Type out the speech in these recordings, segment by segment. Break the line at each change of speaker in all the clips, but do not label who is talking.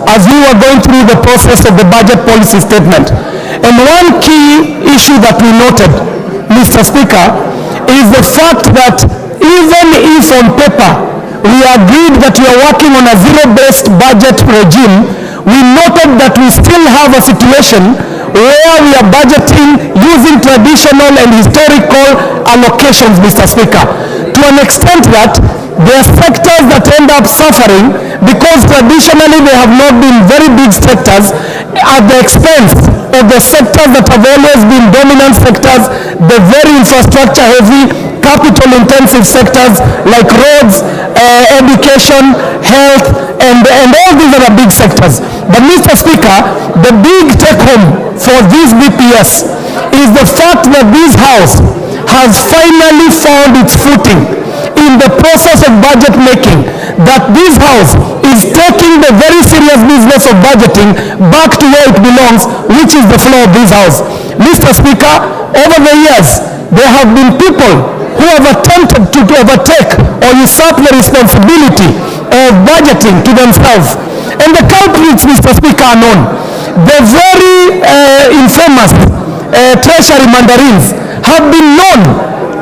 as we were going through the process of the budget policy statement. And one key issue that we noted, Mr. Speaker, is the fact that even if on paper we agreed that we are working on a zero-based budget regime, we noted that we still have a situation where we are budgeting using traditional and historical allocations, Mr. Speaker, to an extent that there are sectors that end up suffering because traditionally they have not been very big sectors at the expense of the sectors that have always been dominant sectors, the very infrastructure heavy, capital intensive sectors like roads, education, health, and all these are the big sectors. But Mr. Speaker, the big take home for this BPS is the fact that this House has finally found its footing in the process of budget making, that this House is taking the very serious business of budgeting back to where it belongs, which is the floor of this House. Mr. Speaker, over the years, there have been people who have attempted to overtake or usurp the responsibility of budgeting to themselves. And the culprits, Mr. Speaker, are known. The very infamous treasury mandarins have been known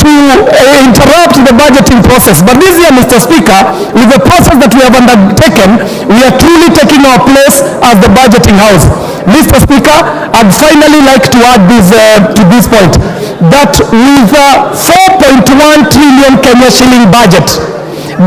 to interrupt the budgeting process. But this year, Mr. Speaker, with the process that we have undertaken, we are truly taking our place as the budgeting house. Mr. Speaker, I'd finally like to add this to this point, that with a 4.1 trillion Kenya shilling budget,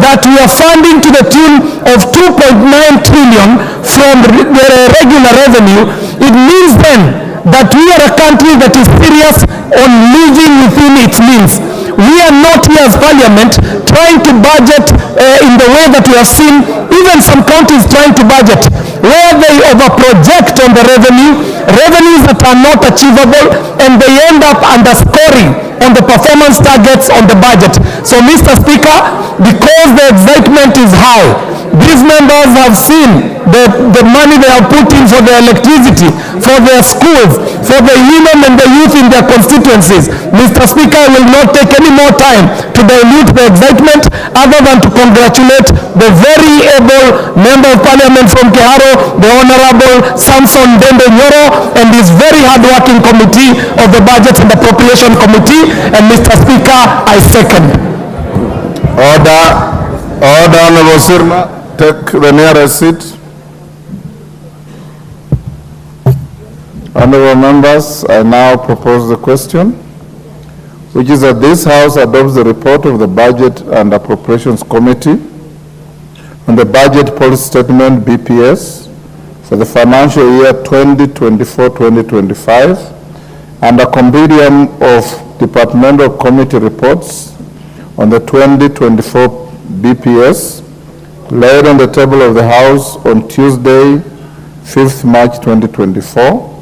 that we are funding to the tune of 2.9 trillion from the regular revenue, it means then that we are a country that is serious on living within its means. We are not here as Parliament trying to budget in the way that we have seen even some counties trying to budget, where they overproject on the revenues that are not achievable, and they end up underscoring on the performance targets on the budget. So, Mr. Speaker, because the excitement is high, these members have seen the money they have put in for their electricity, for their schools, for the women and the youth in their constituencies. Mr. Speaker, I will not take any more time to dilute the excitement other than to congratulate the very able Member of Parliament from Keharo, the Honorable Samson Dende Nyoro, and his very hard-working committee of the Budget and Appropriation Committee. And Mr. Speaker, I second.
Order, Honorable Sirma. Take the nearest seat. Honorable members, I now propose the question, which is that this House adopts the report of the Budget and Appropriations Committee on the Budget Policy Statement BPS for the financial year 2024-2025 and a compendium of departmental committee reports on the 2024 BPS laid on the table of the House on Tuesday, 5th March 2024,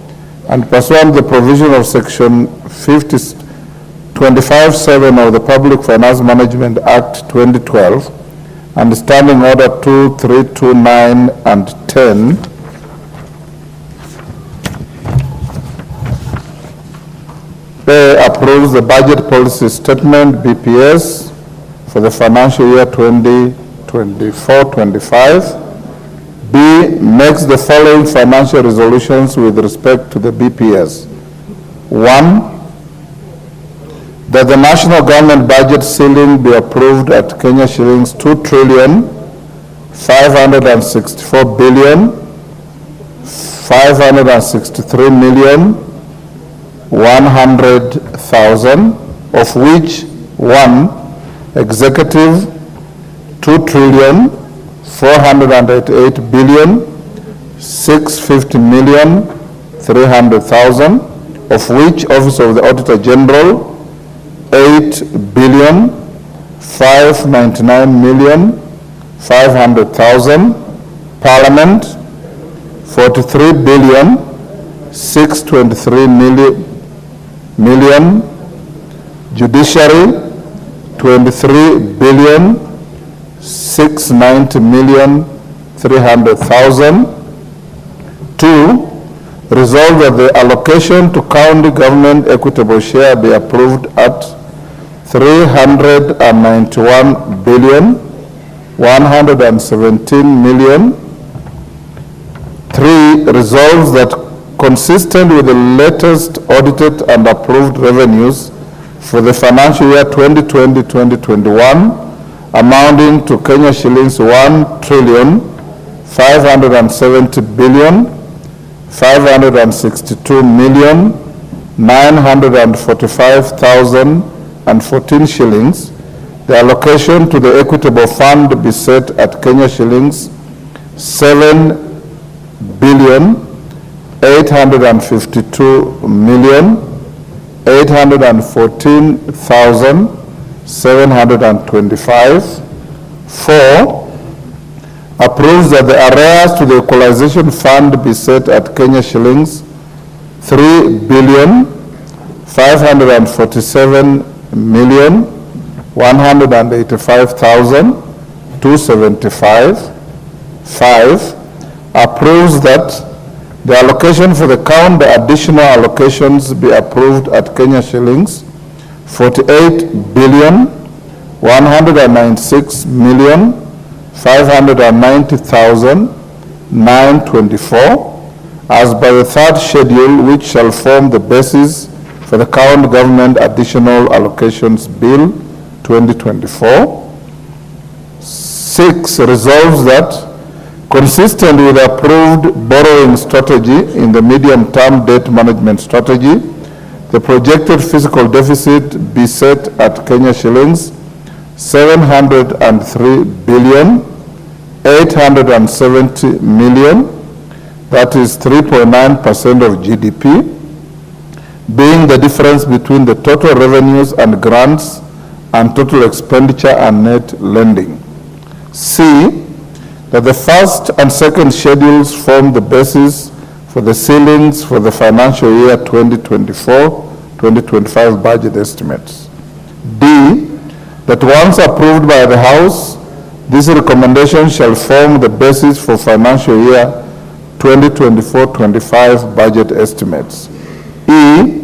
and pursuant to the provision of Section 25(7) of the Public Finance Management Act 2012 and Standing Order 2, 3, 2, 9, and 10, approves the Budget Policy Statement BPS for the financial year 2024-25. B, makes the following financial resolutions with respect to the BPS. 1, that the national government budget ceiling be approved at Kenya shillings 2,564,563,100,000, of which 1, executive 2,488,650,300,000, of which Office of the Auditor General 8,599,500,000, Parliament 43,623,000,000, Judiciary 23,690,300,000. 2, resolve that the allocation to county government equitable share be approved at 391,117,000,000 resolves that consistent with the latest audited and approved revenues for the financial year 2020-2021, amounting to Kenya shillings 1,570,562,945,014 shillings, the allocation to the equitable fund be set at Kenya shillings 7,852,814,725. 4. Approves that the arrears to the equalization fund be set at Kenya shillings 3,547,185,275. 5. Approves that the allocation for the count the additional allocations be approved at Kenya shillings 48,196,590,924 as by the third schedule, which shall form the basis for the current government additional allocations bill 2024. 6. Resolves that consistent with the approved borrowing strategy in the medium-term debt management strategy, the projected fiscal deficit be set at Kenya shillings 703,870 million, that is 3.9% of GDP, being the difference between the total revenues and grants and total expenditure and net lending. C. That the first and second schedules form the basis for the ceilings for the financial year 2024-2025 budget estimates. D. That once approved by the House, this recommendation shall form the basis for financial year 2024-25 budget estimates. E.